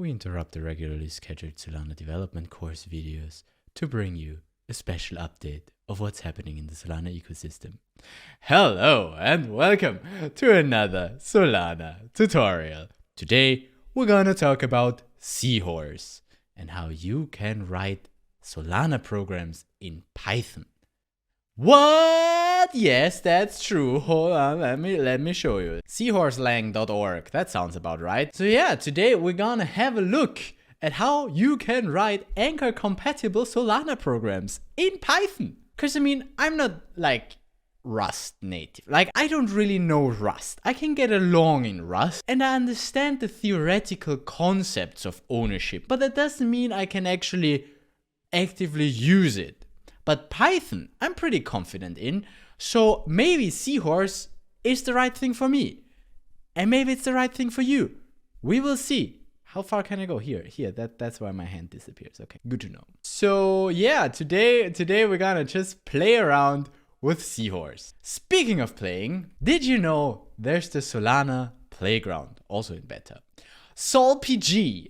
we interrupt the regularly scheduled Solana development course videos to bring you a special update of what's happening in the Solana ecosystem. Hello and welcome to another Solana tutorial. Today we're gonna talk about Seahorse and how you can write Solana programs in Python. What? Yes, that's true. Hold on, let me show you. Seahorselang.org. That sounds about right. So yeah, today we're gonna have a look at how you can write Anchor compatible Solana programs in Python. Cause I mean, I'm not like Rust native. Like, I don't really know Rust. I can get along in Rust and I understand the theoretical concepts of ownership, but that doesn't mean I can actually actively use it. But Python, I'm pretty confident in, so maybe Seahorse is the right thing for me. And maybe it's the right thing for you. We will see. How far can I go? Here, that's why my hand disappears. Okay, good to know. So yeah, today we're gonna just play around with Seahorse. Speaking of playing, did you know there's the Solana Playground, also in beta? solpg.io.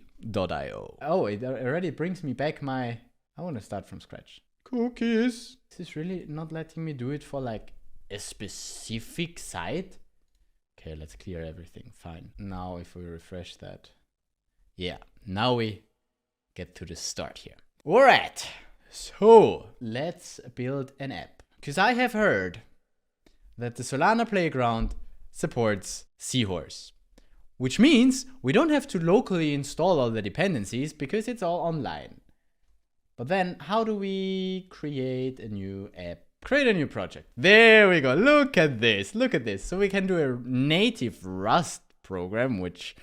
Oh, it already brings me back I want to start from scratch. Cookies. This is really not letting me do it for like a specific site. Okay, let's clear everything. Fine. Now if we refresh that. Yeah, now we get to the start here. All right. So let's build an app. Because I have heard that the Solana Playground supports Seahorse, which means we don't have to locally install all the dependencies because it's all online. But then how do we create a new app? Create a new project. There we go. Look at this. Look at this. So we can do a native Rust program, which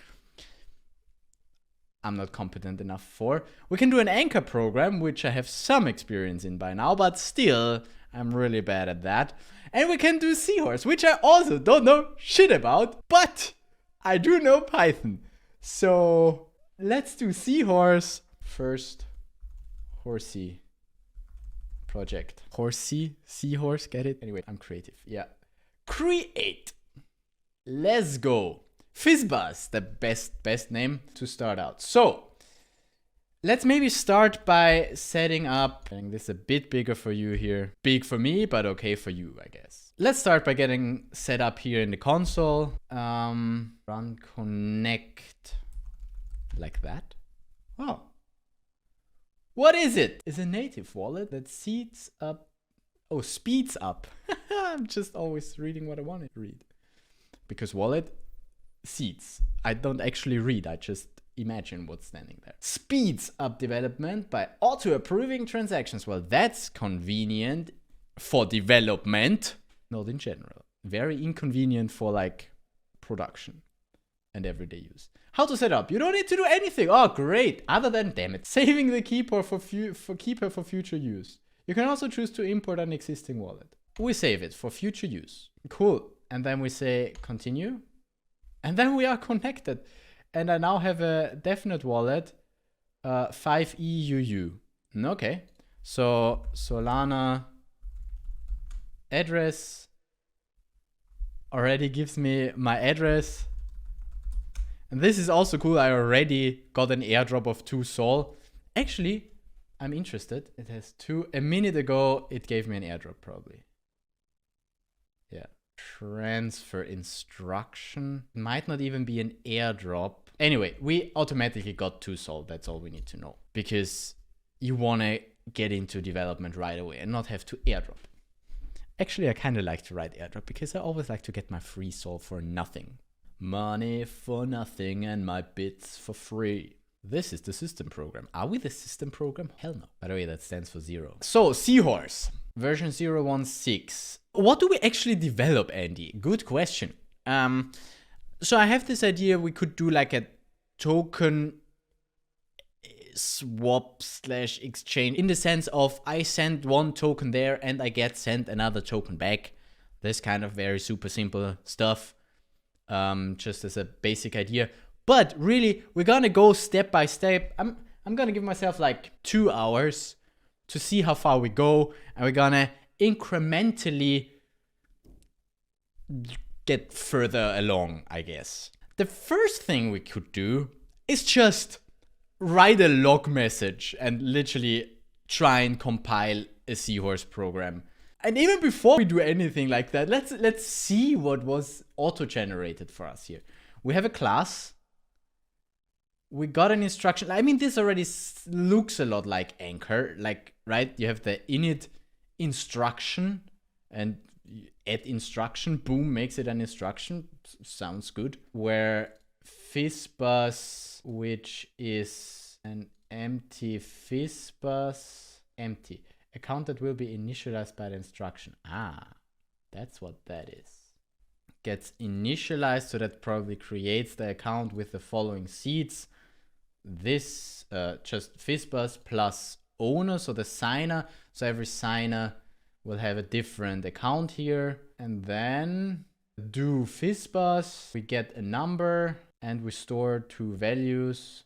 I'm not competent enough for. We can do an Anchor program, which I have some experience in by now, but still I'm really bad at that. And we can do Seahorse, which I also don't know shit about, but I do know Python. So let's do Seahorse first. Horsey project. Horsey, Seahorse, get it? Anyway, I'm creative. Yeah. Create. Let's go. Fizzbuzz, the best name to start out. So let's maybe start by setting up, getting this a bit bigger for you here. Big for me, but okay for you, I guess. Let's start by getting set up here in the console. Run connect like that. Oh. What is it? It's a native wallet that speeds up. Oh, speeds up. I'm just always reading what I want to read. Because wallet, seeds. I don't actually read, I just imagine what's standing there. Speeds up development by auto-approving transactions. Well, that's convenient for development, not in general. Very inconvenient for like production and everyday use. How to set up? You don't need to do anything. Oh, great. Other than, damn it, saving the keeper for future use. You can also choose to import an existing wallet. We save it for future use. Cool. And then we say continue. And then we are connected. And I now have a definite wallet, 5EUU. Okay. So Solana address already gives me my address. And this is also cool. I already got an airdrop of 2 Sol. Actually, I'm interested. It has 2. A minute ago, it gave me an airdrop probably. Yeah. Transfer instruction. Might not even be an airdrop. Anyway, we automatically got 2 Sol. That's all we need to know. Because you want to get into development right away and not have to airdrop. Actually, I kind of like to write airdrop because I always like to get my free Sol for nothing. Money for nothing and my bits for free. This is the system program. Are we the system program? Hell no. By the way, that stands for 0. So, Seahorse, version 0.16. What do we actually develop, Andy? Good question. So I have this idea we could do like a token swap / exchange in the sense of I send one token there and I get sent another token back. This kind of very super simple stuff. Just as a basic idea, but really we're gonna go step by step. I'm gonna give myself like 2 hours to see how far we go, and we're gonna incrementally get further along, I guess. The first thing we could do is just write a log message and literally try and compile a Seahorse program. And even before we do anything like that, let's see what was auto-generated for us here. We have a class. We got an instruction. I mean, this already looks a lot like Anchor, like, right? You have the init instruction and add instruction, boom, makes it an instruction. Sounds good. Where Fizzbuzz, which is an empty Fizzbuzz, empty. Account that will be initialized by the instruction. Ah, that's what that is. Gets initialized, so that probably creates the account with the following seeds. This just Fizzbuzz plus owner, so the signer. So every signer will have a different account here. And then do Fizzbuzz. We get a number and we store two values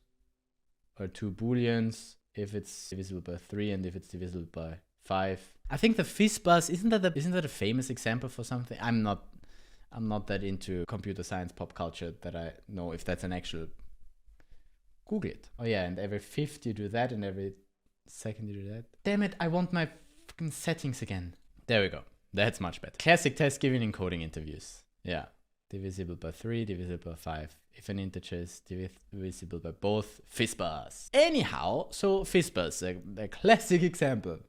or two booleans. If it's divisible by 3 and if it's divisible by 5. I think the Fizzbuzz, isn't that a famous example for something? I'm not that into computer science pop culture that I know if that's an actual. Google it. Oh yeah, and every fifth you do that and every second you do that. Damn it, I want my fucking settings again. There we go. That's much better. Classic test given in coding interviews. Yeah. Divisible by 3, divisible by 5. If an integer is divisible by both, Fizzbuzz. Anyhow, so Fizzbuzz, a classic example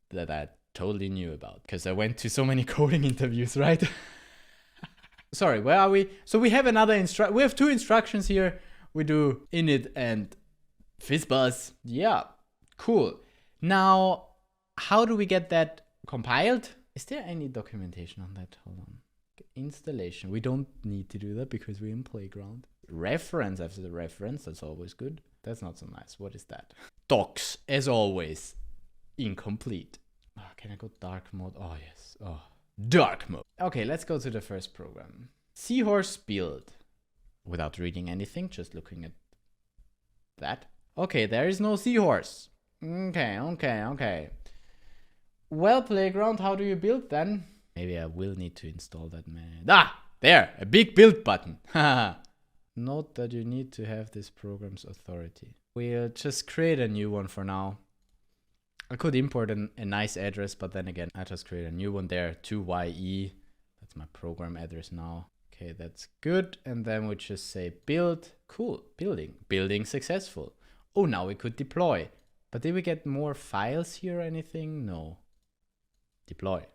that I totally knew about because I went to so many coding interviews, right? Sorry, where are we? So we have another we have two instructions here. We do init and Fizzbuzz. Yeah, cool. Now, how do we get that compiled? Is there any documentation on that? Hold on. Installation. We don't need to do that because we're in Playground. Reference after the reference. That's always good. That's not so nice. What is that? Docs, as always, incomplete. Oh, can I go dark mode? Oh, yes. Oh, dark mode. Okay, let's go to the first program. Seahorse build. Without reading anything, just looking at that. Okay, there is no Seahorse. Okay. Well, Playground, how do you build then? Maybe I will need to install that, man. Ah, there, a big build button. Note that you need to have this program's authority. We'll just create a new one for now. I could import a nice address, but then again, I just create a new one there, 2ye. That's my program address now. Okay, that's good. And then we just say build. Cool, building. Building successful. Oh, now we could deploy. But did we get more files here or anything? No. Deploy.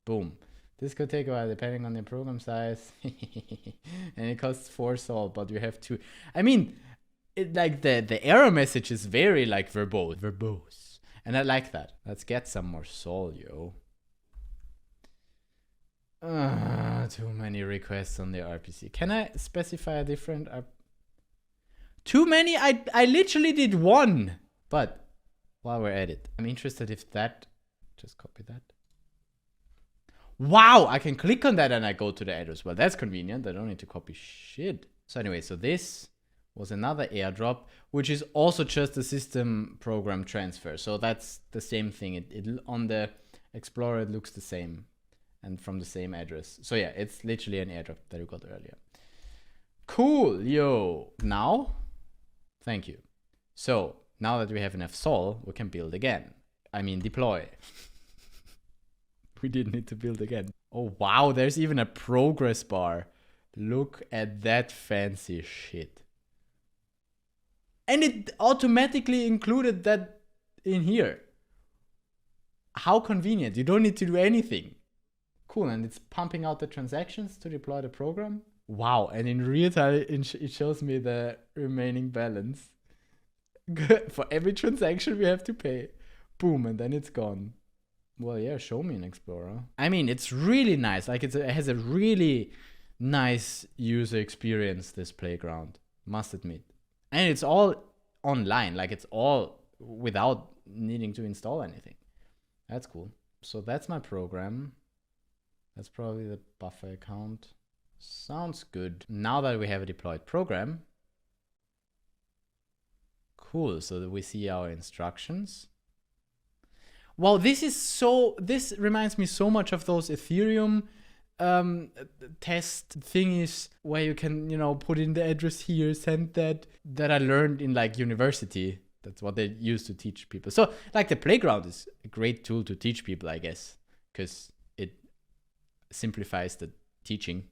Boom. This could take a while depending on the program size. And it costs 4 sol, but we have to. I mean, it like the error message is very like verbose. And I like that. Let's get some more sol, yo. Too many requests on the RPC. Can I specify a different? Too many? I literally did one. But while we're at it, I'm interested if that. Just copy that. Wow, I can click on that and I go to the address. Well, that's convenient. I don't need to copy shit. So anyway, so this was another airdrop, which is also just a SystemProgram Transfer. So that's the same thing. It on the Explorer, it looks the same and from the same address. So yeah, it's literally an airdrop that we got earlier. Cool, yo. Now, thank you. So now that we have enough sol, we can build again. I mean, deploy. We didn't need to build again. Oh, wow, there's even a progress bar. Look at that fancy shit. And it automatically included that in here. How convenient. You don't need to do anything. Cool, and it's pumping out the transactions to deploy the program. Wow, and in real time, it shows me the remaining balance. For every transaction we have to pay. Boom, and then it's gone. Well, yeah, show me an Explorer. I mean, it's really nice. Like, it has a really nice user experience, this Playground. Must admit. And it's all online. Like, it's all without needing to install anything. That's cool. So that's my program. That's probably the buffer account. Sounds good. Now that we have a deployed program. Cool. So that we see our instructions. Wow, this reminds me so much of those Ethereum test thingies where you can, you know, put in the address here, send that I learned in like university. That's what they used to teach people. So like the playground is a great tool to teach people, I guess, because it simplifies the teaching.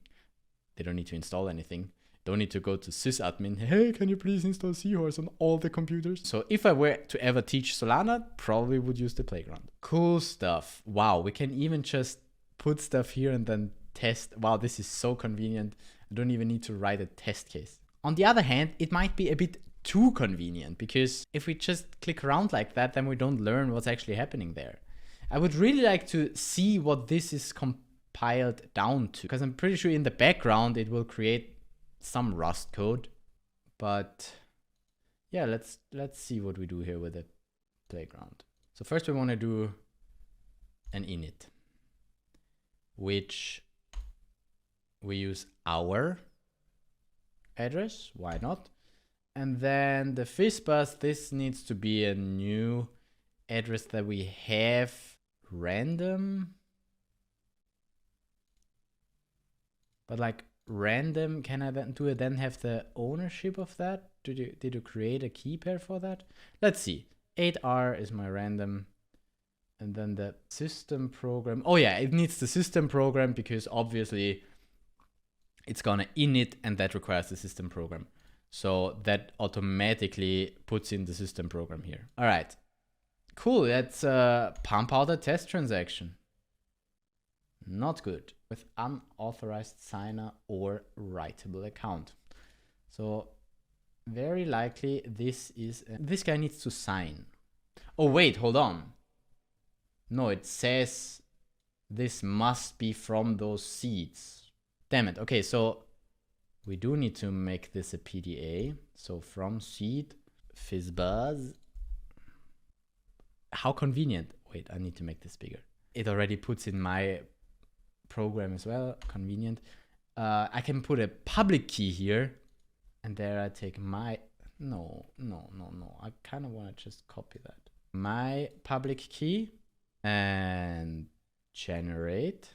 They don't need to install anything. Don't need to go to sysadmin. Hey, can you please install Seahorse on all the computers? So if I were to ever teach Solana, probably would use the playground. Cool stuff. Wow, we can even just put stuff here and then test. Wow, this is so convenient. I don't even need to write a test case. On the other hand, it might be a bit too convenient, because if we just click around like that, then we don't learn what's actually happening there. I would really like to see what this is compiled down to, because I'm pretty sure in the background it will create some Rust code. But yeah, let's see what we do here with the playground. So first we want to do an init, which we use our address, why not? And then the Fizzbuzz, this needs to be a new address that we have random. But like random, can I then have the ownership of that? Did you create a key pair for that? Let's see. 8R is my random. And then the system program. Oh yeah, it needs the system program because obviously it's gonna init, and that requires the system program. So that automatically puts in the system program here. All right, cool. Let's pump out a test transaction. Not good. With unauthorized signer or writable account. So very likely this guy needs to sign. Oh wait, hold on. No, it says this must be from those seeds. Damn it. Okay, so we do need to make this a PDA. So from seed, Fizzbuzz. How convenient. Wait, I need to make this bigger. It already puts in my program as well. Convenient. I can put a public key here, and there I take my, no. I kind of want to just copy that. My public key and generate.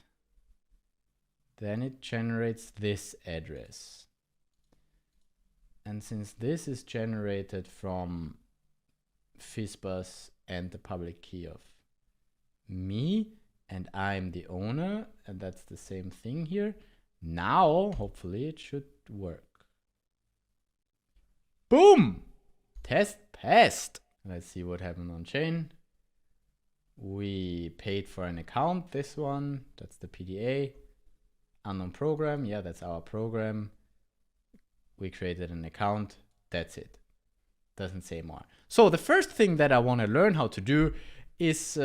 Then it generates this address. And since this is generated from Fizzbuzz and the public key of me, and I'm the owner, and that's the same thing here, now hopefully it should work. Boom! Test passed. Let's see what happened on chain. We paid for an account, this one, that's the PDA. Unknown program, yeah, that's our program. We created an account, that's it. Doesn't say more. So the first thing that I want to learn how to do is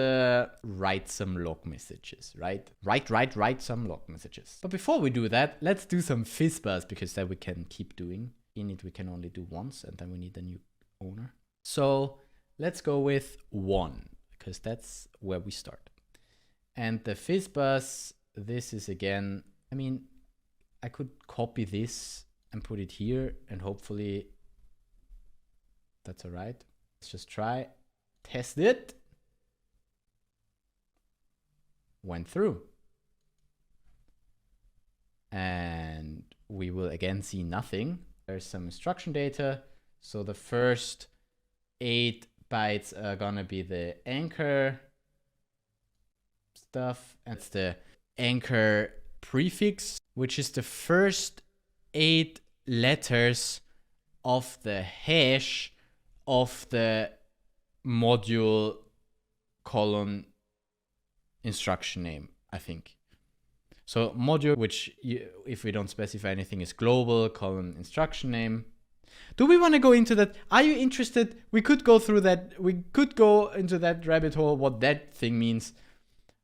write some log messages, right? Write some log messages. But before we do that, let's do some Fizzbuzz, because that we can keep doing. Init we can only do once, and then we need a new owner. So let's go with 1, because that's where we start. And the Fizzbuzz, this is again, I mean, I could copy this and put it here, and hopefully that's all right. Let's just try, test it. Went through. And we will again see nothing. There's some instruction data. So the first 8 bytes are gonna be the anchor stuff. And it's the anchor prefix, which is the first 8 letters of the hash of the module colon instruction name, I think. So module, which if we don't specify anything, is global colon instruction name. Do we want to go into that? Are you interested? We could go through that. We could go into that rabbit hole, what that thing means.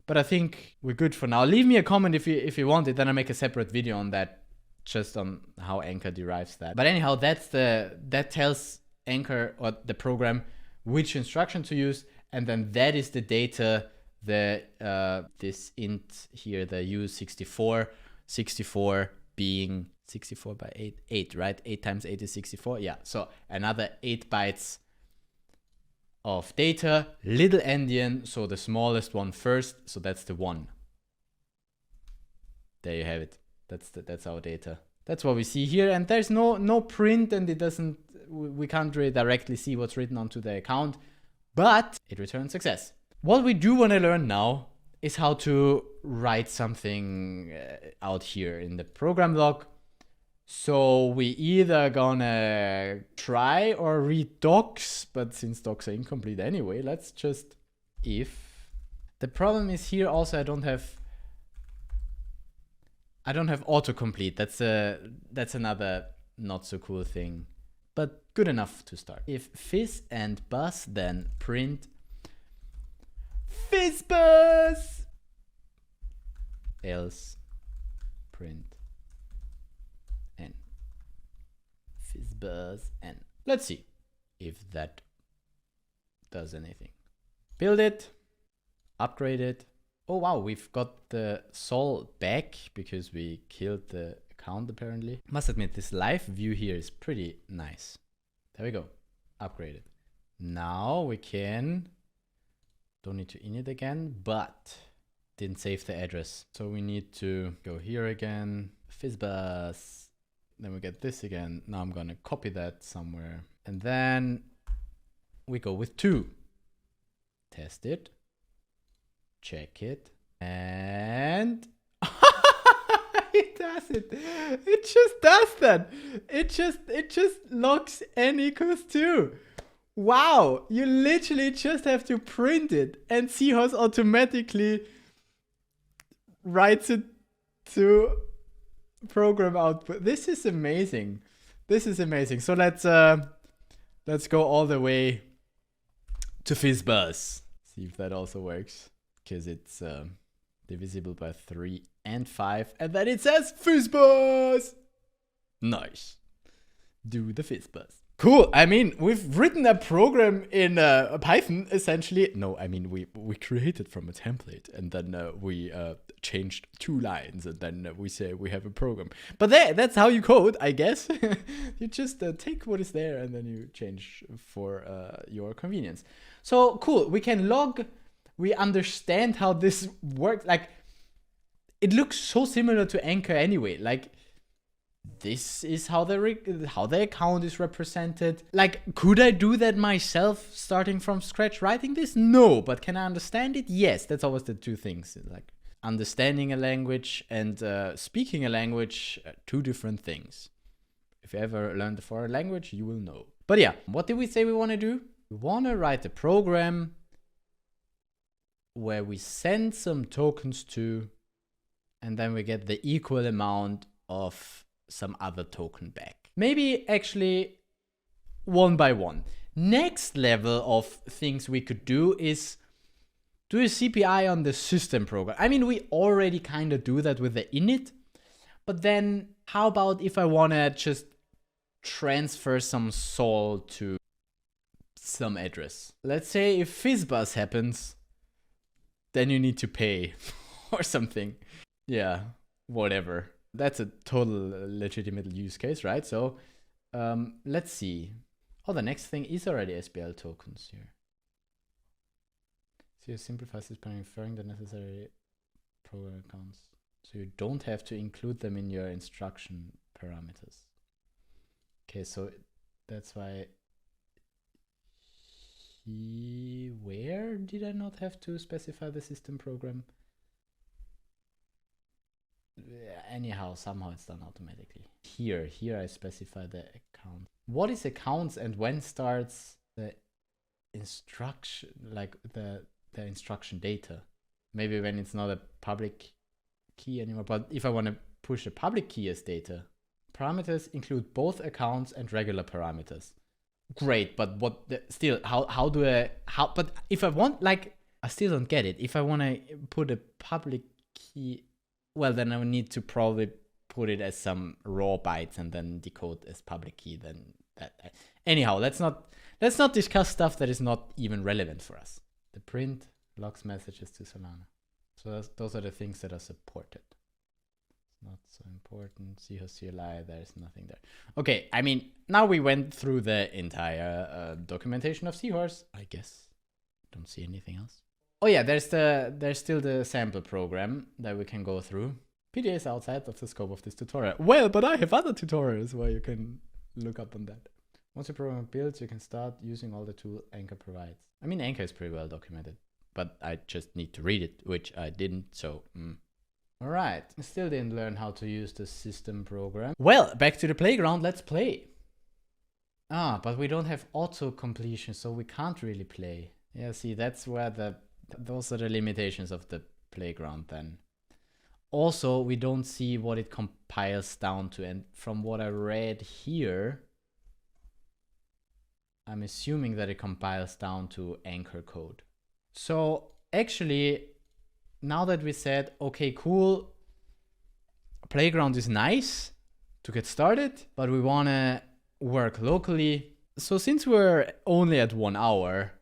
But I think we're good for now. Leave me a comment if you want it. Then I'll make a separate video on that, just on how Anchor derives that. But anyhow, that tells Anchor or the program which instruction to use, and then that is the data. This int here, the U64, 64 being 64 by 8, right? 8 times 8 is 64. Yeah, so another 8 bytes of data, little endian, so the smallest one first, so that's the 1. There you have it. That's our data. That's what we see here, and there's no print, and it doesn't. We can't really directly see what's written onto the account, but it returns success. What we do want to learn now is how to write something out here in the program log. So we either gonna try or read docs, but since docs are incomplete anyway, let's just if. The problem is here also I don't have autocomplete. That's another not so cool thing, but good enough to start. If fizz and buzz, then print Fizzbuzz, else print n Fizzbuzz n. Let's see if that does anything. Build it, upgrade it. Oh wow, we've got the sol back because we killed the account apparently. Must admit, this live view here is pretty nice. There we go, upgraded. Now we can, don't need to init again, but didn't save the address. So we need to go here again, Fizzbuzz. Then we get this again. Now I'm gonna copy that somewhere. And then we go with 2. Test it. Check it. And it does it. It just does that. It just logs n equals 2. Wow, you literally just have to print it and Seahorse automatically writes it to program output. This is amazing. This is amazing. So let's go all the way to Fizzbuzz. See if that also works, because it's divisible by 3 and 5, and then it says Fizzbuzz. Nice. Do the Fizzbuzz. Cool. I mean, we've written a program in Python, essentially. No, I mean, we created from a template, and then we changed 2 lines, and then we say we have a program. But that's how you code, I guess. You just take what is there, and then you change for your convenience. So cool. We can log. We understand how this works. Like, it looks so similar to Anchor anyway. Like, this is how the account is represented. Like, could I do that myself, starting from scratch, writing this? No, but can I understand it? Yes. That's always the 2 things. Like, understanding a language and speaking a language, 2 different things. If you ever learned a foreign language, you will know. But yeah, what did we say we want to do? We want to write a program where we send some tokens to, and then we get the equal amount of some other token back. Maybe actually 1 by 1. Next level of things we could do is do a CPI on the system program. I mean, we already kind of do that with the init, but then how about if I want to just transfer some sol to some address? Let's say if Fizzbuzz happens, then you need to pay or something. Yeah, whatever. That's a total legitimate use case, right? So let's see. Oh, the next thing is already SBL tokens here. So you simplify this by inferring the necessary program accounts. So you don't have to include them in your instruction parameters. Okay, so that's why. Where did I not have to specify the system program? Anyhow, somehow it's done automatically. Here I specify the account. What is accounts and when starts the instruction, like the instruction data? Maybe when it's not a public key anymore, but if I want to push a public key as data. Parameters include both accounts and regular parameters. Great, but but if I want, like, I still don't get it. If I want to put a public key, well, then I would need to probably put it as some raw bytes and then decode as public key. Then that. Anyhow, let's not discuss stuff that is not even relevant for us. The print logs messages to Solana. So those are the things that are supported. Not so important. Seahorse CLI, there's nothing there. Okay, I mean, now we went through the entire documentation of Seahorse. I guess don't see anything else. Oh yeah, there's still the sample program that we can go through. PDA is outside of the scope of this tutorial. Well, but I have other tutorials where you can look up on that. Once your program builds, you can start using all the tools Anchor provides. I mean, Anchor is pretty well documented, but I just need to read it, which I didn't, so... All right, I still didn't learn how to use the system program. Well, back to the playground, let's play. But we don't have auto completion, so we can't really play. Yeah, see, that's where those are the limitations of the playground then. Also, we don't see what it compiles down to, and from what I read here, I'm assuming that it compiles down to Anchor code. So actually, now that we said, okay, cool, playground is nice to get started, but we want to work locally. So since we're only at 1 hour,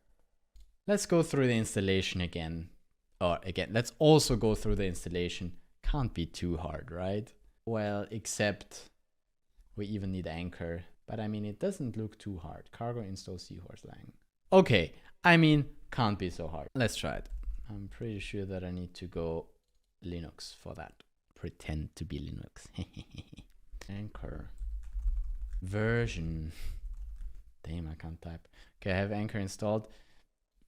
let's go through the installation again. Let's also go through the installation. Can't be too hard, right? Well, except we even need Anchor. But I mean, it doesn't look too hard. Cargo install Seahorse lang. Okay, I mean, can't be so hard. Let's try it. I'm pretty sure that I need to go Linux for that. Pretend to be Linux. Anchor. Version. Damn, I can't type. Okay, I have Anchor installed,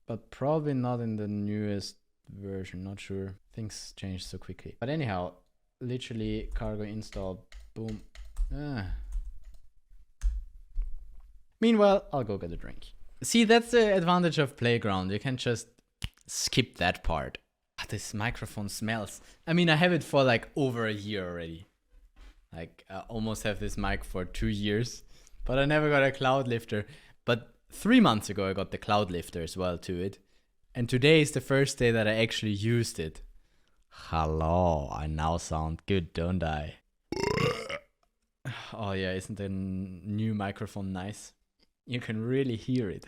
but probably not in the newest version. Not sure. Things change so quickly. But anyhow, literally cargo install. Boom. Meanwhile, I'll go get a drink. See, that's the advantage of Playground. You can just skip that part. This microphone smells. I mean, I have it for like over a year already. Like, I almost have this mic for 2 years, but I never got a cloud lifter. But 3 months ago, I got the cloud lifter as well to it. And today is the first day that I actually used it. Hello, I now sound good, don't I? Oh yeah, isn't the new microphone nice? You can really hear it.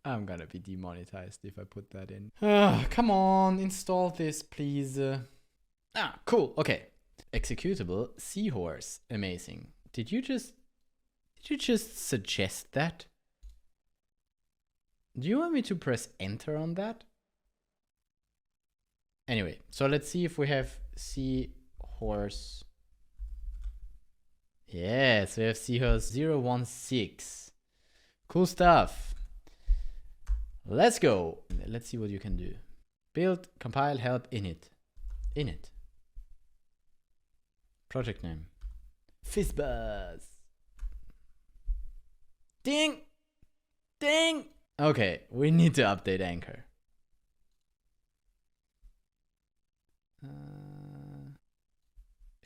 I'm gonna be demonetized if I put that in. Come on, install this, please. Cool. Okay. Executable Seahorse. Amazing. Did you just suggest that? Do you want me to press enter on that? Anyway, so let's see if we have Seahorse. Yes, we have Seahorse 016. Cool stuff. Let's go. Let's see what you can do. Build, compile, help, init. Init. Project name. Fizzbuzz. Ding! Ding! Okay, we need to update Anchor.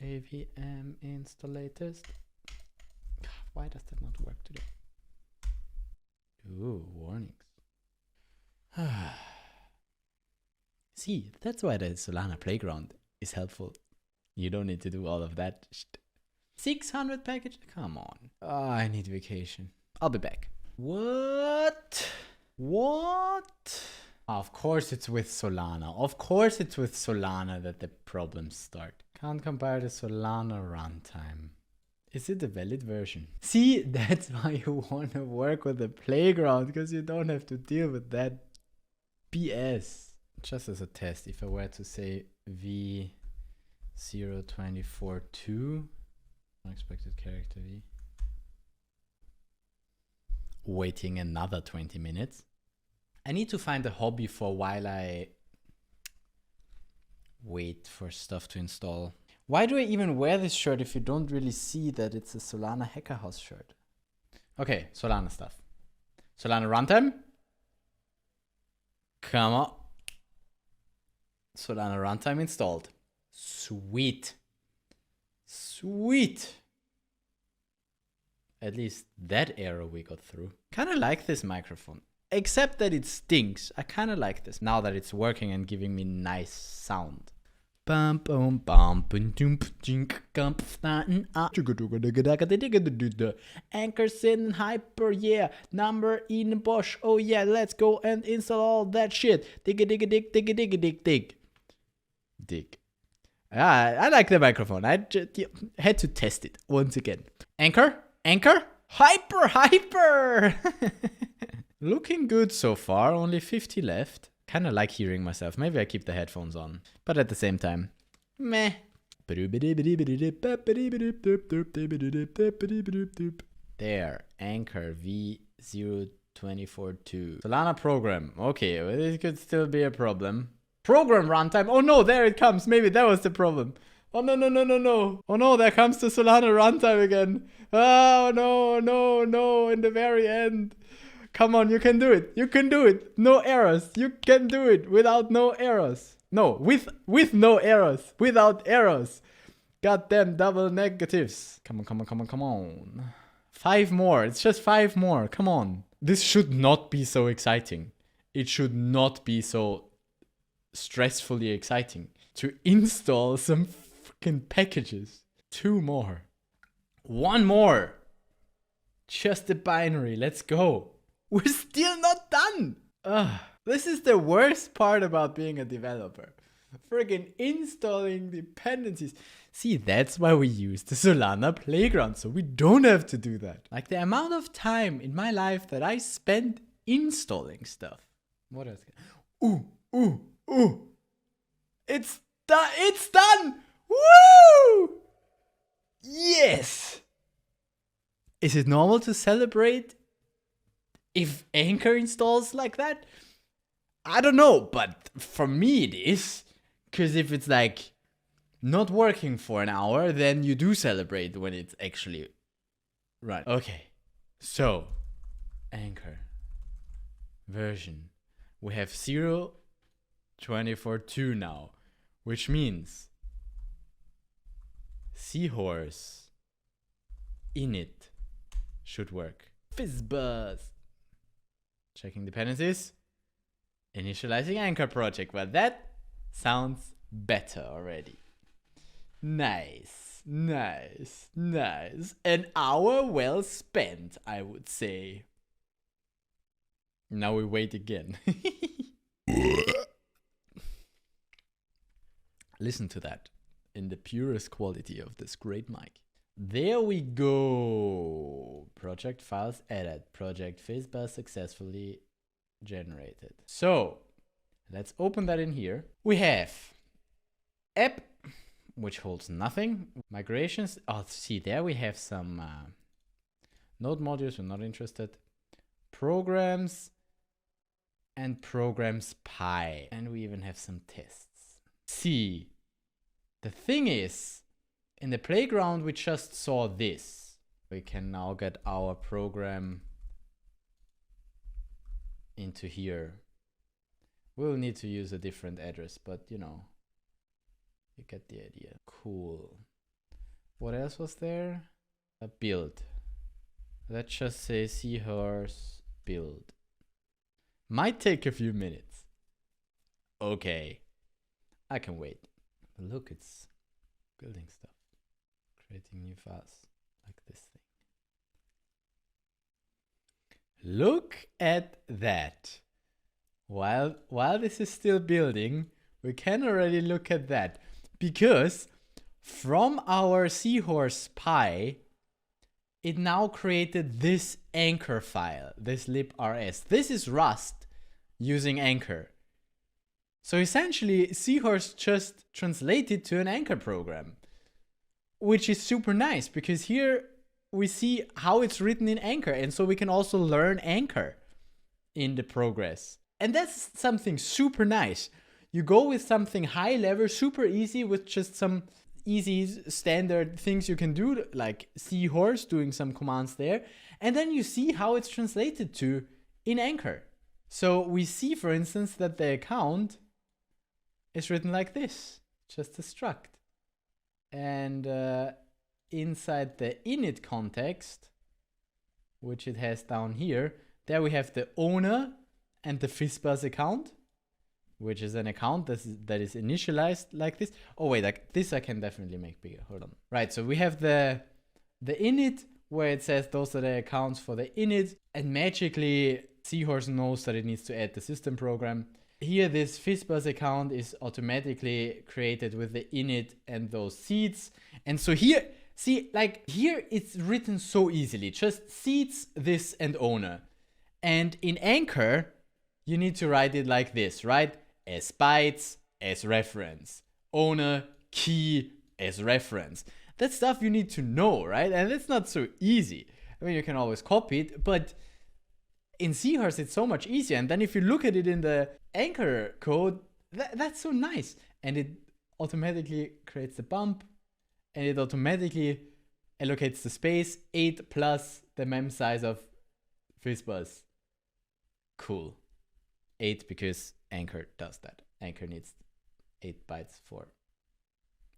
AVM install latest. Why does that not work today? Ooh, warnings. See, that's why the Solana Playground is helpful. You don't need to do all of that. 600 package? Come on. Oh, I need vacation. I'll be back. What? What? Of course it's with Solana. Of course it's with Solana that the problems start. Can't compare the Solana runtime. Is it a valid version? See, that's why you want to work with the Playground, because you don't have to deal with that BS. Just as a test, if I were to say V0242, unexpected character V, waiting another 20 minutes. I need to find a hobby for while I wait for stuff to install. Why do I even wear this shirt if you don't really see that it's a Solana Hacker House shirt? Okay, Solana stuff. Solana runtime. Come on. Solana runtime installed. Sweet. Sweet. At least that error we got through. Kind of like this microphone. Except that it stinks. I kind of like this now that it's working and giving me nice sound. Bum bum bum bum dum jink gump starting up. Anchor sitting hyper, yeah. Number in Bosch, oh yeah. Let's go and install all that shit. Dig. I like the microphone. I just had to test it once again. Anchor, hyper. Looking good so far. Only 50 left. Kind of like hearing myself. Maybe I keep the headphones on. But at the same time, meh. There, Anchor V0242. Solana program. Okay, well, this could still be a problem. Program runtime. Oh no, there it comes. Maybe that was the problem. Oh no, no, no, no, no. Oh no, there comes the Solana runtime again. Oh no, no, no, in the very end. Come on, you can do it. You can do it. No errors. You can do it without no errors. No, with no errors. Without errors. Goddamn double negatives. Come on, come on, come on, come on. 5 more. It's just 5 more. Come on. This should not be so exciting. It should not be so stressfully exciting to install some fucking packages. 2 more. 1 more. Just a binary. Let's go. We're still not done. This is the worst part about being a developer. Friggin' installing dependencies. See, that's why we use the Solana Playground, so we don't have to do that. Like the amount of time in my life that I spent installing stuff. What else? Ooh. It's done. It's done. Woo! Yes. Is it normal to celebrate if Anchor installs like that? I don't know, but for me it is. Because if it's like not working for an hour, then you do celebrate when it's actually right. Okay, so Anchor version. We have 0.24.2 now, which means Seahorse init should work. Fizzbuzz. Checking dependencies. Initializing Anchor project. Well, that sounds better already. Nice, nice, nice. An hour well spent, I would say. Now we wait again. Listen to that in the purest quality of this great mic. There we go. Project files added. Project Fizzbuzz successfully generated. So let's open that in here. We have app, which holds nothing. Migrations. Oh, see, there we have some node modules. We're not interested. Programs and programs pie. And we even have some tests. See, the thing is, in the playground, we just saw this. We can now get our program into here. We'll need to use a different address, but you know, you get the idea. Cool. What else was there? A build. Let's just say Seahorse build. Might take a few minutes. Okay, I can wait. Look, it's building stuff. Creating new files like this thing. Look at that. While this is still building, we can already look at that. Because from our Seahorse pie, it now created this Anchor file, this librs. This is Rust using Anchor. So essentially, Seahorse just translated to an Anchor program, which is super nice because here we see how it's written in Anchor. And so we can also learn Anchor in the progress. And that's something super nice. You go with something high level, super easy with just some easy standard things you can do, like Seahorse doing some commands there. And then you see how it's translated to in Anchor. So we see, for instance, that the account is written like this, just a struct. And inside the init context, which it has down here, there we have the owner and the Fizzbuzz account, which is an account that is initialized like this. Oh wait, like this I can definitely make bigger. Hold on. Right, so we have the init where it says those are the accounts for the init, and magically Seahorse knows that it needs to add the system program. Here, this Fizzbuzz account is automatically created with the init and those seeds. And so here, see, like here it's written so easily, just seeds, this and owner. And in Anchor, you need to write it like this, right? As bytes, as reference. Owner, key, as reference. That stuff you need to know, right? And it's not so easy. I mean, you can always copy it, but in Seahorse, it's so much easier. And then if you look at it in the anchor code, that's so nice. And it automatically creates the bump, and it automatically allocates the space 8 plus the mem size of Fizzbuzz. Cool. 8 because anchor does that. Anchor needs 8 bytes for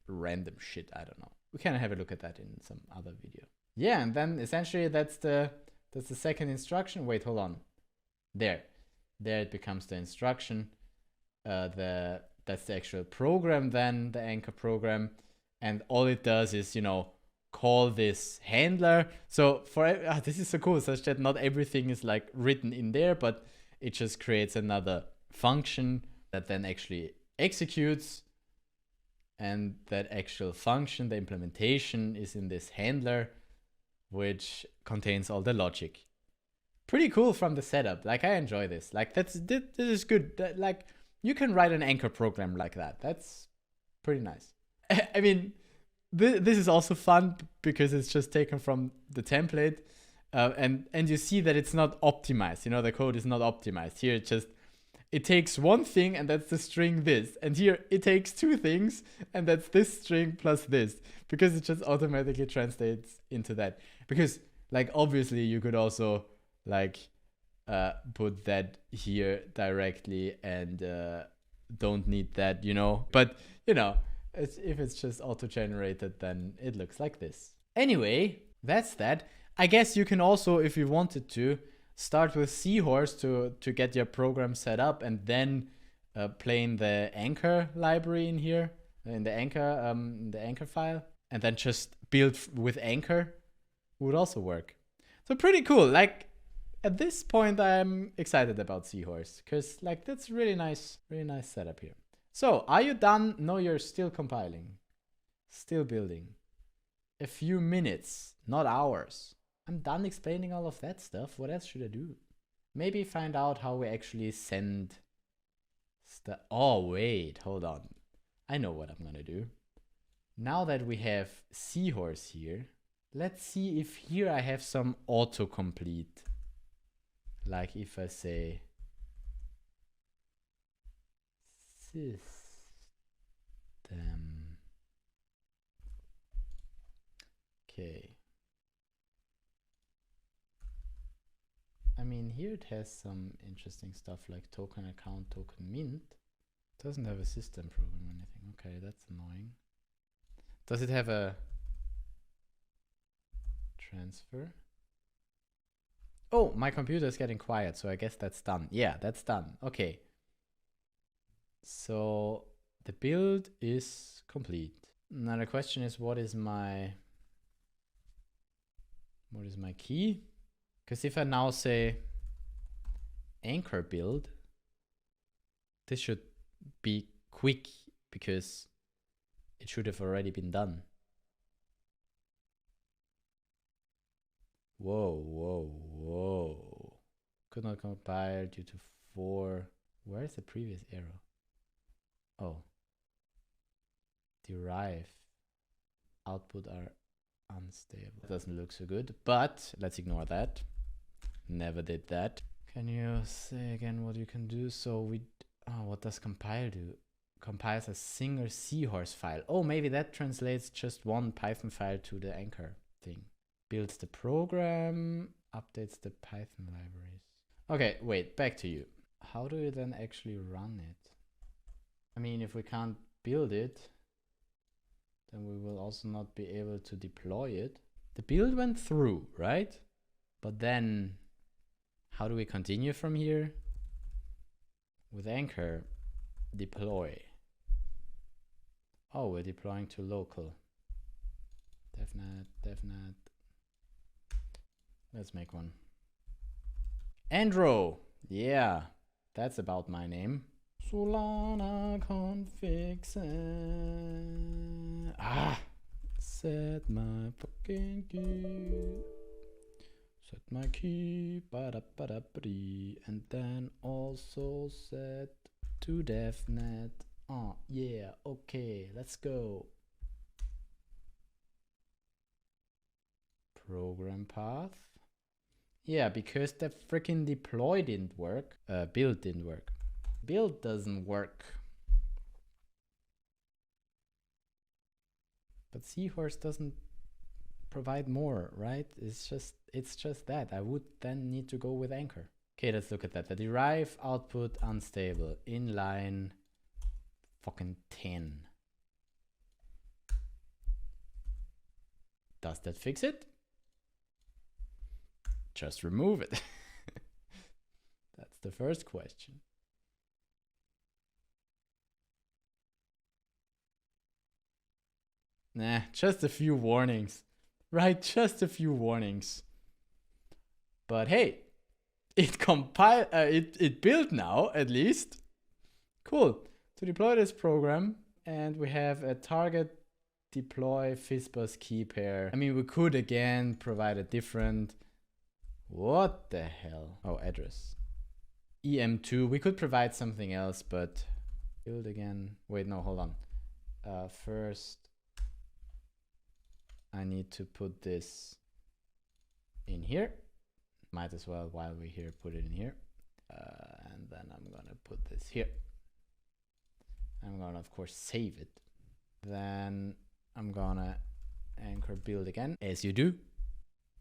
random shit. I don't know. We can have a look at that in some other video. Yeah, and then essentially that's the second instruction. Wait, hold on. There it becomes the instruction. That's the actual program then, the anchor program. And all it does is, you know, call this handler. So this is so cool, such that not everything is like written in there, but it just creates another function that then actually executes. And that actual function, the implementation, is in this handler, which contains all the logic. Pretty cool from the setup. Like, I enjoy this. Like, this is good. Like, you can write an anchor program like that. That's pretty nice. I mean, this is also fun because it's just taken from the template, and you see that it's not optimized. You know, the code is not optimized. Here it takes one thing, and that's the string this. And here it takes two things, and that's this string plus this, because it just automatically translates into that. Because, like, obviously you could also like put that here directly and don't need that, you know. But, you know, if it's just auto-generated, then it looks like this. Anyway, that's that. I guess you can also, if you wanted to, start with Seahorse to get your program set up, and then play in the anchor library in here, in the anchor file, and then just build with anchor would also work. So pretty cool. Like, at this point, I'm excited about Seahorse because, like, that's really nice setup here. So, are you done? No, you're still compiling, still building. A few minutes, not hours. I'm done explaining all of that stuff. What else should I do? Maybe find out how we actually send stuff. Oh, wait, hold on. I know what I'm gonna do. Now that we have Seahorse here, let's see if here I have some autocomplete. Like if I say system. Okay. I mean, here it has some interesting stuff like token account, token mint. It doesn't have a system program or anything. Okay, that's annoying. Does it have a transfer? Oh, my computer is getting quiet, so I guess that's done. Yeah, that's done. Okay. So the build is complete. Now the question is, what is my key? Because if I now say anchor build, this should be quick because it should have already been done. Whoa, whoa, whoa. Could not compile due to 4. Where is the previous error? Oh. Derive. Output are unstable. Doesn't look so good, but let's ignore that. Never did that. Can you say again what you can do? So what does compile do? Compiles a single Seahorse file. Oh, maybe that translates just one Python file to the anchor thing. Builds the program, updates the Python libraries. Okay, wait, back to you. How do you then actually run it? I mean, if we can't build it, then we will also not be able to deploy it. The build went through, right? But then, how do we continue from here? With anchor, deploy. Oh, we're deploying to local. DevNet. Let's make one. Andro. Yeah, that's about my name. Solana config set my fucking key. Set my key, and then also set to devnet. Oh, yeah, okay, let's go. Program path. Yeah, because the freaking deploy didn't work. Build didn't work. Build doesn't work. But Seahorse doesn't provide more, right? It's just that. I would then need to go with anchor. Okay, let's look at that. The derive output unstable. Inline fucking 10. Does that fix it? Just remove it. That's the first question. Nah, just a few warnings. Right, just a few warnings. But hey, it compiled, it built now, at least. Cool. To deploy this program, and we have a target deploy Fizzbuzz key pair. I mean, we could again provide a different, what the hell? Oh, address. EM2, we could provide something else, but build again. Wait, no, hold on. First, I need to put this in here. Might as well, while we're here, put it in here. And then I'm gonna put this here. I'm gonna, of course, save it. Then I'm gonna anchor build again, as you do.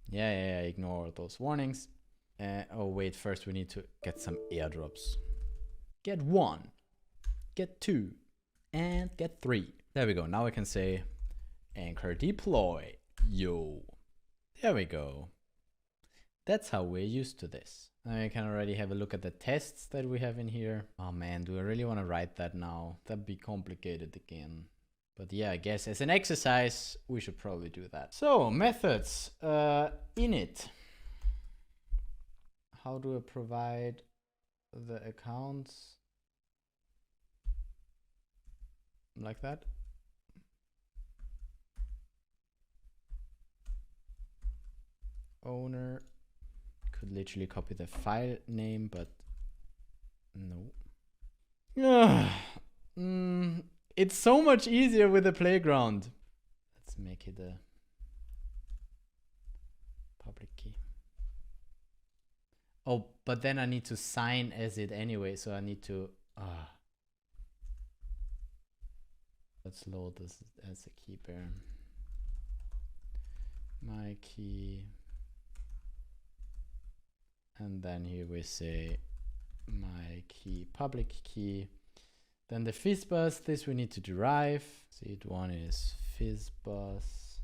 Yeah, ignore those warnings. Oh wait, first we need to get some airdrops. Get 1, get 2, and get 3. There we go, now we can say anchor deploy, yo. There we go. That's how we're used to this. Now you can already have a look at the tests that we have in here. Oh man, do I really want to write that now? That'd be complicated again. But yeah, I guess as an exercise, we should probably do that. So methods, init. How do I provide the accounts? Like that. Owner. Could literally copy the file name, but no. It's so much easier with a playground. Let's make it a public key. Oh, but then I need to sign as it anyway, so I need to let's load this as a key pair. My key. And then here we say my key, public key. Then the Fizzbuzz, this we need to derive. Seed 1 is Fizzbuzz.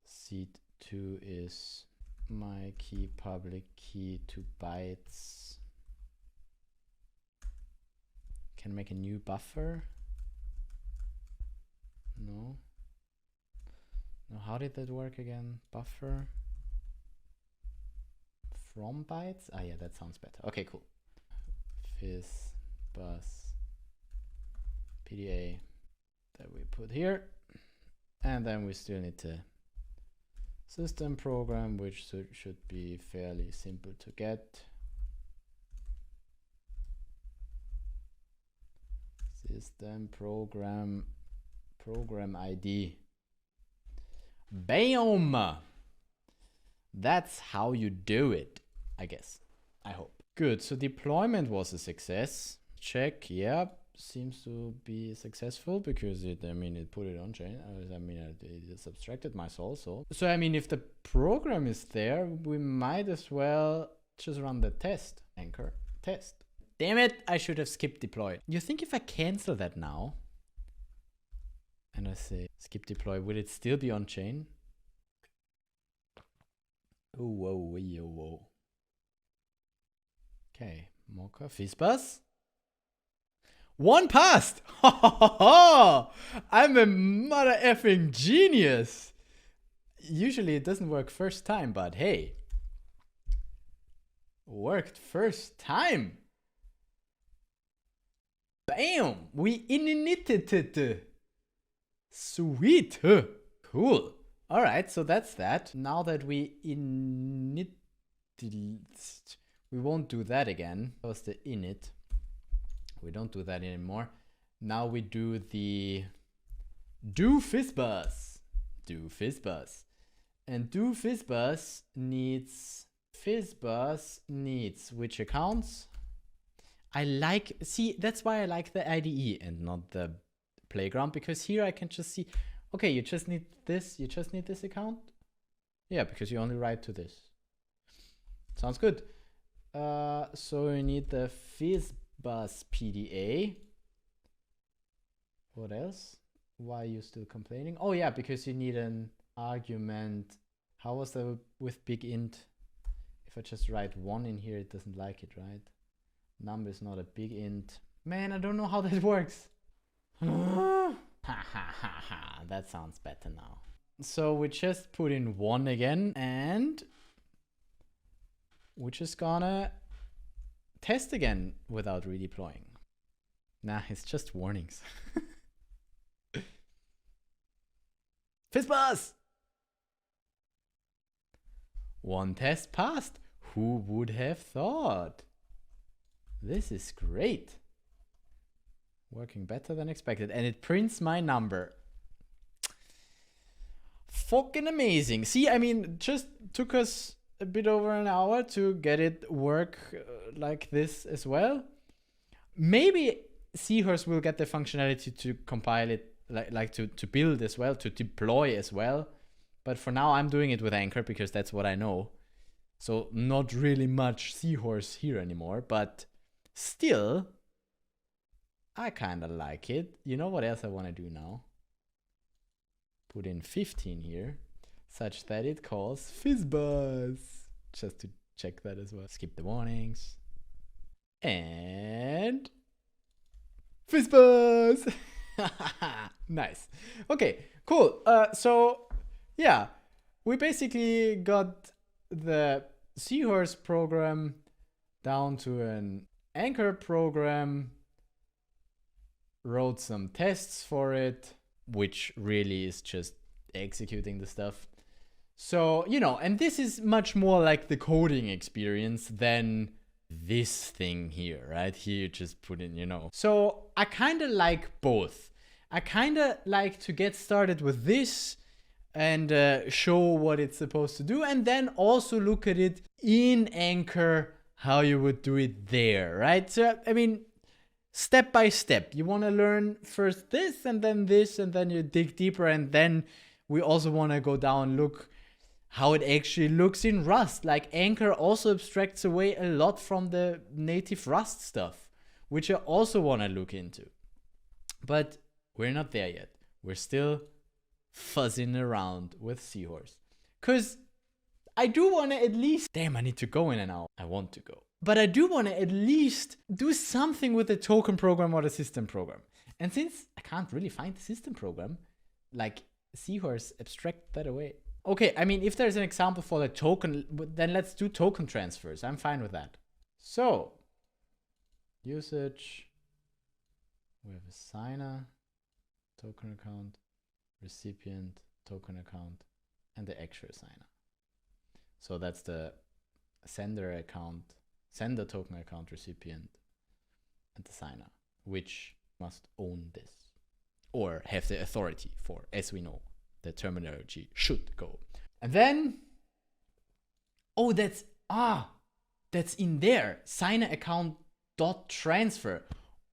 Seed 2 is my key, public key, 2 bytes. Can make a new buffer. No. No, how did that work again? Buffer. From bytes? Ah, yeah, that sounds better. Okay, cool. Fizzbuzz PDA that we put here. And then we still need to system program, which should be fairly simple to get. System program ID. Bam! That's how you do it, I guess. I hope. Good, so deployment was a success. Check, yep, seems to be successful because it put it on chain. It subtracted my soul. So I mean, if the program is there, we might as well just run the test. Anchor test. Damn it, I should have skipped deploy. You think if I cancel that now and I say skip deploy, will it still be on chain? Oh, whoa. Okay, Mocha, Fizzbuzz. 1 passed! I'm a mother effing genius! Usually it doesn't work first time, but hey. Worked first time! Bam! We initiated it! Sweet! Cool! Alright, so that's that. Now that we init we won't do that again. That was the init. We don't do that anymore. Now we do the do Fizzbuzz. Do Fizzbuzz. And do Fizzbuzz needs which accounts? See, that's why I like the IDE and not the playground, because here I can just see, okay, you just need this account. Yeah, because you only write to this. Sounds good. So we need the Fizzbuzz PDA. What else? Why are you still complaining? Oh yeah, because you need an argument. How was that with big int? If I just write 1 in here, it doesn't like it, right? Number is not a big int. Man, I don't know how that works. Ha ha ha ha. That sounds better now. So we just put in 1 again, and we're just gonna test again without redeploying. Nah, it's just warnings. Fizzbuzz! 1 test passed. Who would have thought? This is great. Working better than expected. And it prints my number. Fucking amazing. See, I mean, just took us a bit over an hour to get it work like this as well. Maybe Seahorse will get the functionality to compile it, like to build as well, to deploy as well. But for now, I'm doing it with Anchor because that's what I know. So not really much Seahorse here anymore, but still, I kind of like it. You know what else I want to do now? Put in 15 here, such that it calls Fizzbuzz. Just to check that as well. Skip the warnings. And Fizzbuzz! Nice. Okay, cool. So yeah, we basically got the Seahorse program down to an Anchor program, wrote some tests for it, which really is just executing the stuff. So, you know, and this is much more like the coding experience than this thing here, right? Here you just put in, you know. So I kind of like both. I kind of like to get started with this and show what it's supposed to do, and then also look at it in Anchor, how you would do it there, right? So, I mean, step by step. You want to learn first this, and then you dig deeper, and then we also want to go down, look how it actually looks in Rust. Like Anchor also abstracts away a lot from the native Rust stuff, which I also want to look into. But we're not there yet. We're still fuzzing around with Seahorse. Because I do want to at least... Damn, I need to go in an hour. I want to go. But I do want to at least do something with the token program or the system program. And since I can't really find the system program, like Seahorse, abstract that away. Okay, I mean, if there's an example for the token, then let's do token transfers. I'm fine with that. So, usage. We have a signer, token account, recipient, token account, and the actual signer. So that's the sender account, sender token account, recipient, and the signer, which must own this or have the authority for, as we know, the terminology should go. And then, oh, that's in there, signer account dot transfer.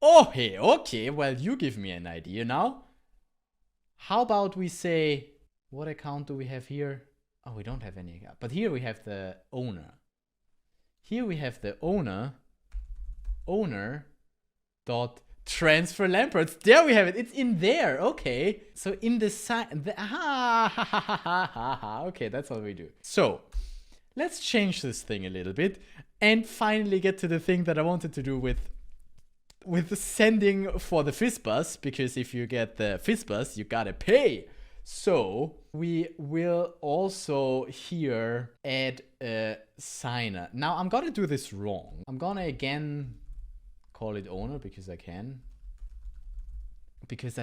Oh, hey, okay, well, you give me an idea now. How about we say, what account do we have here? Oh, we don't have any account, but here we have the owner. Here we have the owner dot transfer Lamperts. There we have it. It's in there. Okay. So in the okay, that's what we do. So let's change this thing a little bit and finally get to the thing that I wanted to do with sending for the Fizzbuzz, because if you get the Fizzbuzz, you gotta pay. So we will also here add a signer. Now I'm gonna do this wrong. I'm gonna again call it owner because I can. Because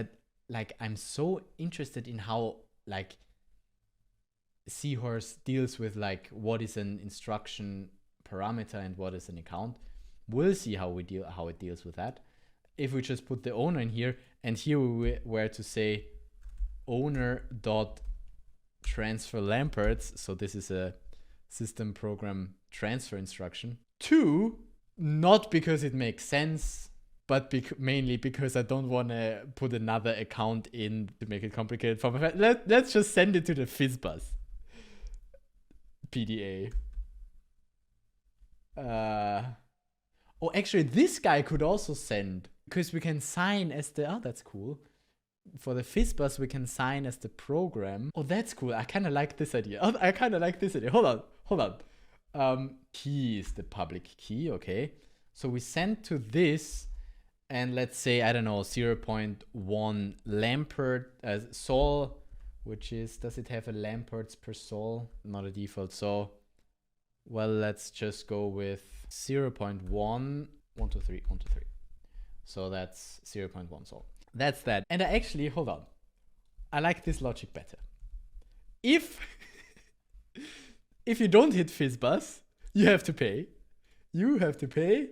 I'm so interested in how, like, Seahorse deals with like what is an instruction parameter and what is an account. We'll see how it deals with that. If we just put the owner in here, and here we were to say owner dot transfer lamperts, so this is a system program transfer instruction, to, not because it makes sense, but mainly because I don't want to put another account in to make it complicated for my friend. Let's just send it to the Fizzbuzz PDA. Oh, actually, this guy could also send, because we can sign as the, oh, that's cool. For the Fizzbuzz, we can sign as the program. Oh, that's cool. I kind of like this idea. Oh, I kind of like this idea. Hold on. Key is the public key, okay. So we send to this, and let's say, I don't know, 0.1 Lampert sol, which is, does it have a Lamperts per sol? Not a default. So, well, let's just go with 0.1, 1, 2, 3, 1, 2, 3. So that's 0.1 sol. That's that. And I actually, hold on. I like this logic better. If you don't hit Fizzbuzz, you have to pay. You have to pay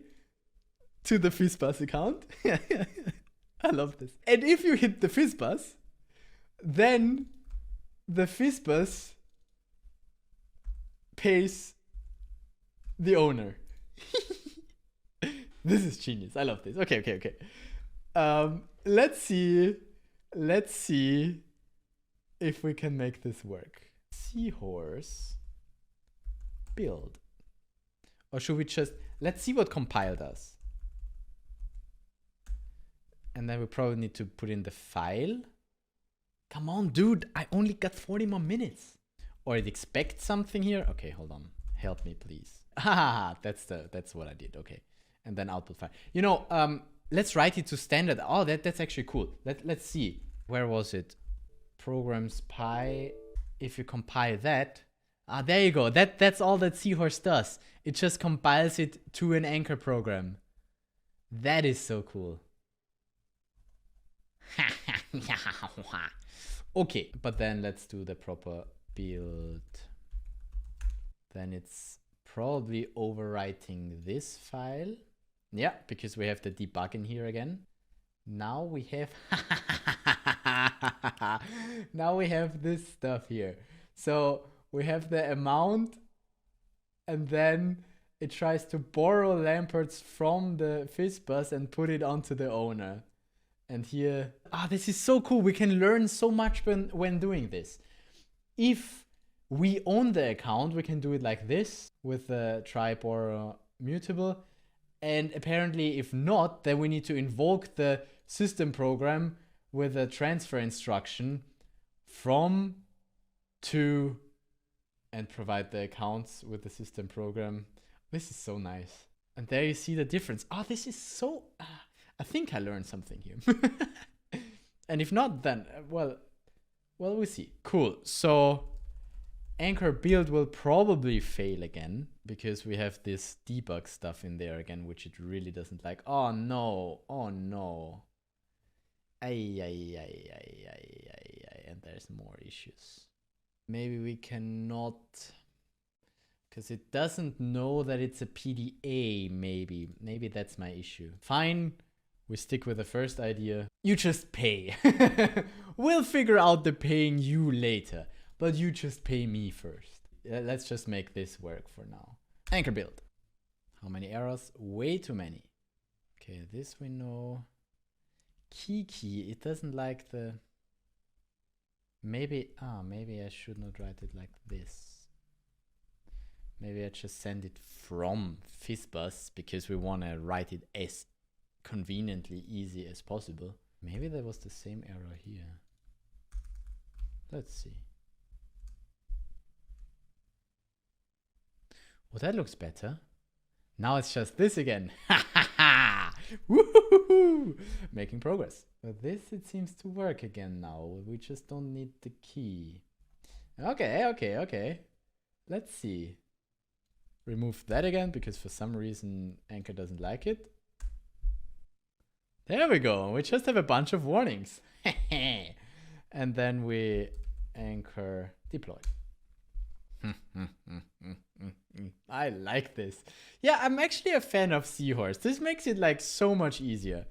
to the Fizzbuzz account. I love this. And if you hit the Fizzbuzz, then the Fizzbuzz pays the owner. This is genius. I love this. Okay. Let's see if we can make this work. Seahorse build. Or should we just, let's see what compile does. And then we probably need to put in the file. Come on, dude. I only got 40 more minutes. Or it expects something here. Okay, hold on. Help me, please. Ah, that's what I did. Okay. And then output file. You know, let's write it to standard. Oh, that's actually cool. Let's see. Where was it? Programs pi. If you compile that. Ah, there you go. That's all that Seahorse does. It just compiles it to an Anchor program. That is so cool. Okay, but then let's do the proper build. Then it's probably overwriting this file. Yeah, because we have the debug in here again. Now we have now we have this stuff here. So we have the amount, and then it tries to borrow Lamperts from the Fizzbuzz and put it onto the owner. And here, this is so cool. We can learn so much when doing this. If we own the account, we can do it like this with the try borrow mutable. And apparently, if not, then we need to invoke the system program with a transfer instruction from to and provide the accounts with the system program. This is so nice. And there you see the difference. Oh, this is so... I think I learned something here. And if not, then, well, we'll see. Cool. So Anchor build will probably fail again because we have this debug stuff in there again, which it really doesn't like. Oh no. Oh no. Ay. And there's more issues. Maybe we cannot, because it doesn't know that it's a PDA, maybe that's my issue. Fine, we stick with the first idea. You just pay. We'll figure out the paying you later, but you just pay me first. Let's just make this work for now. Anchor build. How many errors? Way too many. Okay, this we know. Key, it doesn't like the... Maybe I should not write it like this. Maybe I just send it from Fizzbuzz because we want to write it as conveniently easy as possible. Maybe there was the same error here. Let's see. Oh, that looks better. Now it's just this again. Ha ha ha! Woohoo! Making progress. But this, it seems to work again now. We just don't need the key. Okay. Let's see. Remove that again because for some reason Anchor doesn't like it. There we go. We just have a bunch of warnings. And then we Anchor deploy. I like this. Yeah, I'm actually a fan of Seahorse. This makes it like so much easier.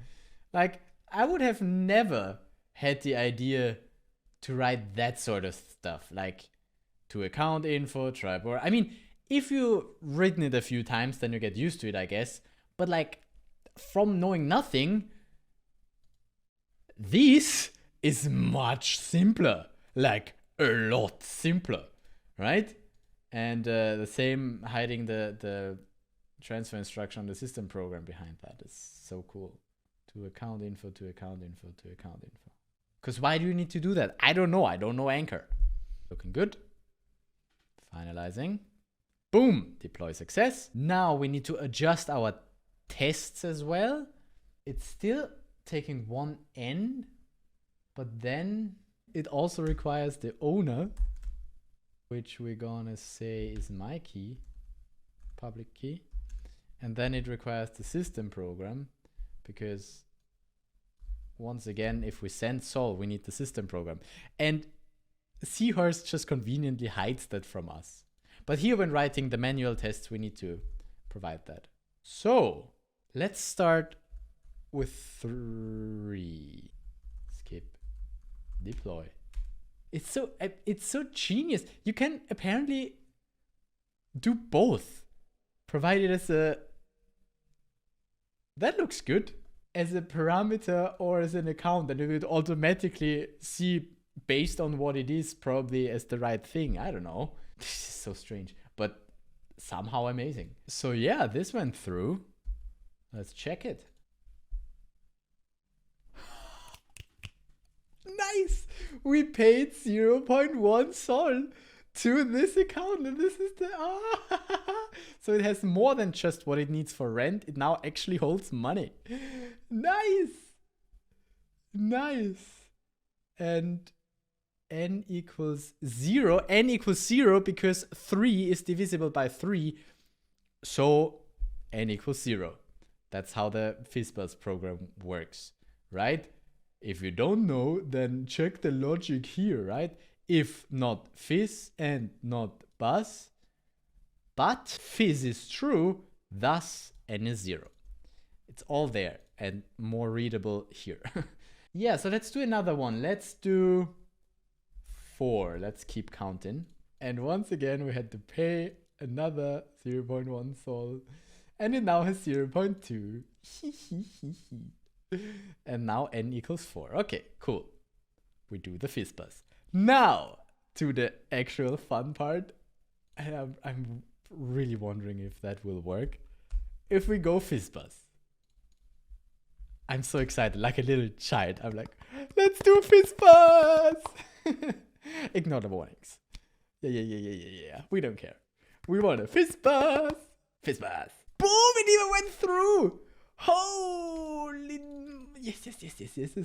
Like, I would have never had the idea to write that sort of stuff. Like, to account info, tribor. I mean, if you've written it a few times, then you get used to it, I guess. But like, from knowing nothing, this is much simpler. Like, a lot simpler, right? And the same hiding the transfer instruction on the system program behind that is so cool. To account info, to account info, to account info. Because why do you need to do that? I don't know. I don't know Anchor. Looking good. Finalizing. Boom. Deploy success. Now we need to adjust our tests as well. It's still taking one N, but then it also requires the owner, which we're gonna say is my key, public key. And then it requires the system program, because once again, if we send Sol, we need the system program. And Seahorse just conveniently hides that from us. But here when writing the manual tests, we need to provide that. So let's start with 3. Skip. Deploy. It's so genius. You can apparently do both. Provided as a... That looks good. As a parameter or as an account, and it would automatically see based on what it is probably as the right thing. I don't know. This is so strange, but somehow amazing. So yeah, this went through. Let's check it. Nice! We paid 0.1 Sol to this account, and this is the... So it has more than just what it needs for rent. It now actually holds money. Nice! Nice! And n equals 0. N equals 0 because 3 is divisible by 3. So n equals 0. That's how the Fizzbuzz program works, right? If you don't know, then check the logic here, right? If not fizz and not buzz, but fizz is true, thus n is 0. It's all there and more readable here. Yeah, so let's do another one. Let's do 4. Let's keep counting. And once again, we had to pay another 0.1 Sol. And it now has 0.2. And now n equals 4. Okay, cool. We do the Fizzbuzz. Now, to the actual fun part. And I'm really wondering if that will work. If we go Fizzbuzz. I'm so excited, like a little child. I'm like, let's do Fizzbuzz! Ignore the warnings. Yeah. We don't care. We want a Fizzbuzz! Fizzbuzz! Boom! It even went through! Holy... Yes.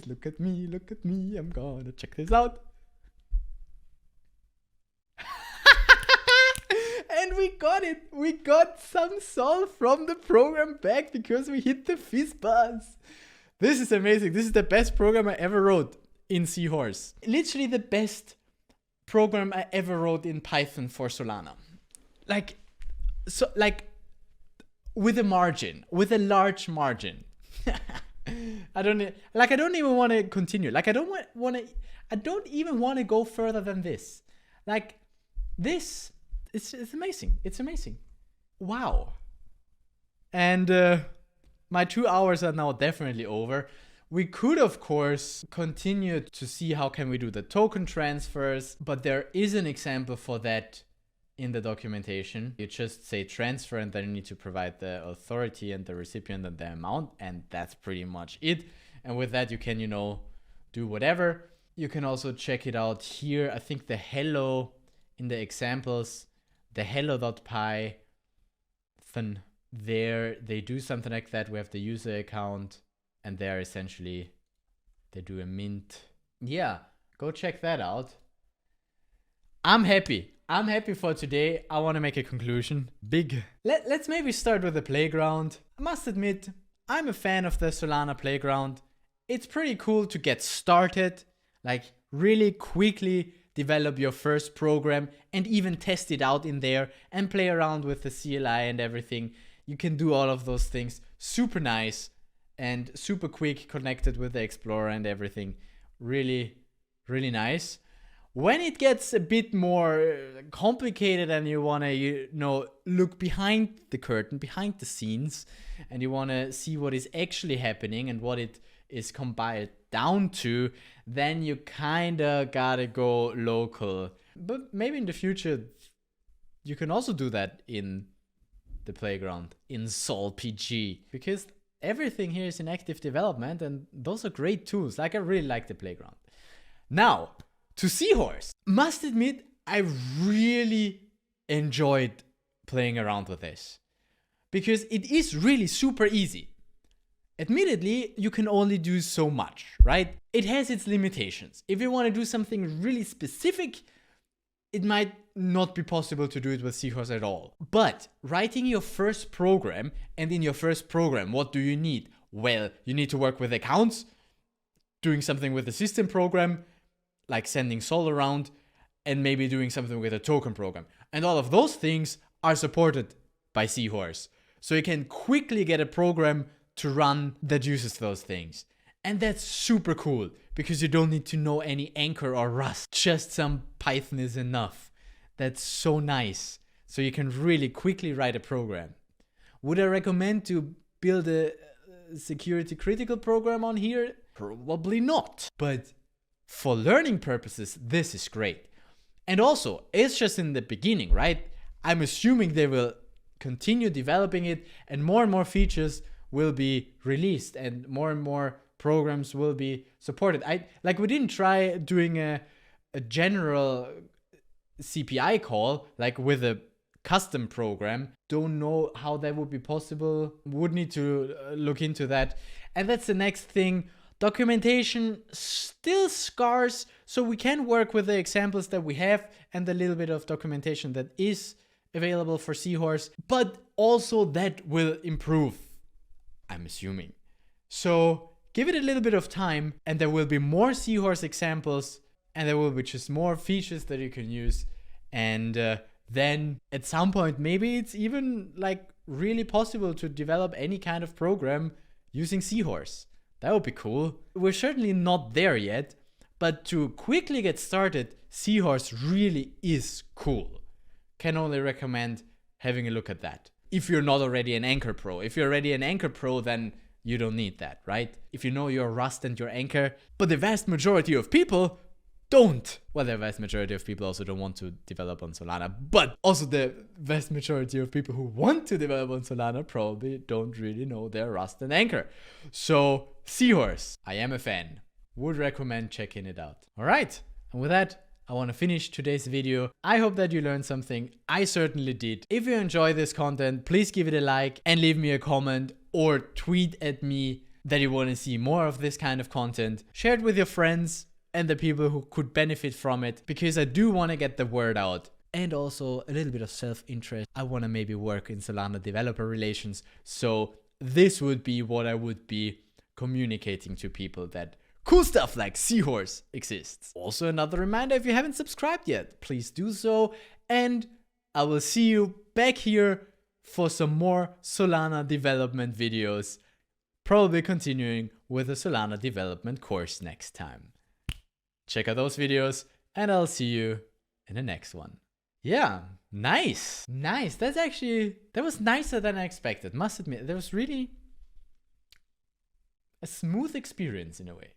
Look at me. I'm gonna check this out. And we got it. We got some Sol from the program back because we hit the Fizzbuzz. This is amazing. This is the best program I ever wrote in Seahorse. Literally the best program I ever wrote in Python for Solana. Like, with a margin, with a large margin. I don't even want to continue. Like, I don't even want to go further than this. Like, this, it's amazing. It's amazing. Wow. And my 2 hours are now definitely over. We could, of course, continue to see how can we do the token transfers, but there is an example for that in the documentation. You just say transfer and then you need to provide the authority and the recipient and the amount, and that's pretty much it. And with that, you can, do whatever. You can also check it out here. I think the hello in the examples, the hello.py, there they do something like that. We have the user account and there essentially they do a mint. Yeah, go check that out. I'm happy for today. I want to make a conclusion. Let's maybe start with the playground. I must admit, I'm a fan of the Solana Playground. It's pretty cool to get started, like really quickly develop your first program and even test it out in there and play around with the CLI and everything. You can do all of those things. Super nice and super quick, connected with the Explorer and everything. Really, really nice. When it gets a bit more complicated and you want to, look behind the curtain, behind the scenes, and you want to see what is actually happening and what it is compiled down to, then you kind of gotta go local. But maybe in the future, you can also do that in the playground, in SolPG, because everything here is in active development and those are great tools. Like, I really like the playground. Now, to Seahorse. Must admit, I really enjoyed playing around with this because it is really super easy. Admittedly, you can only do so much, right? It has its limitations. If you want to do something really specific, it might not be possible to do it with Seahorse at all. But writing your first program, and in your first program, what do you need? Well, you need to work with accounts, doing something with the system program, like sending Sol around, and maybe doing something with a token program. And all of those things are supported by Seahorse. So you can quickly get a program to run that uses those things. And that's super cool, because you don't need to know any Anchor or Rust. Just some Python is enough. That's so nice. So you can really quickly write a program. Would I recommend to build a security critical program on here? Probably not. But for learning purposes, this is great. And also, it's just in the beginning, right? I'm assuming they will continue developing it and more features will be released and more programs will be supported. We didn't try doing a general CPI call, like with a custom program. Don't know how that would be possible. Would need to look into that. And that's the next thing. Documentation still scarce, so we can work with the examples that we have and the little bit of documentation that is available for Seahorse, but also that will improve, I'm assuming. So give it a little bit of time and there will be more Seahorse examples and there will be just more features that you can use. And then at some point, maybe it's even like really possible to develop any kind of program using Seahorse. That would be cool. We're certainly not there yet, but to quickly get started, Seahorse really is cool. Can only recommend having a look at that. If you're not already an Anchor Pro. If you're already an Anchor Pro, then you don't need that, right? If you know your Rust and your Anchor, but the vast majority of people don't. Well, the vast majority of people also don't want to develop on Solana, but also the vast majority of people who want to develop on Solana probably don't really know their Rust and Anchor. So Seahorse, I am a fan. Would recommend checking it out. All right, and with that, I want to finish today's video. I hope that you learned something. I certainly did. If you enjoy this content, please give it a like and leave me a comment or tweet at me that you want to see more of this kind of content. Share it with your friends and the people who could benefit from it, because I do want to get the word out. And also a little bit of self-interest. I want to maybe work in Solana developer relations. So this would be what I would be communicating to people, that cool stuff like Seahorse exists. Also, another reminder, if you haven't subscribed yet, please do so. And I will see you back here for some more Solana development videos. Probably continuing with a Solana development course next time. Check out those videos and I'll see you in the next one. Yeah, nice. Nice. That was nicer than I expected. Must admit, that was really a smooth experience in a way.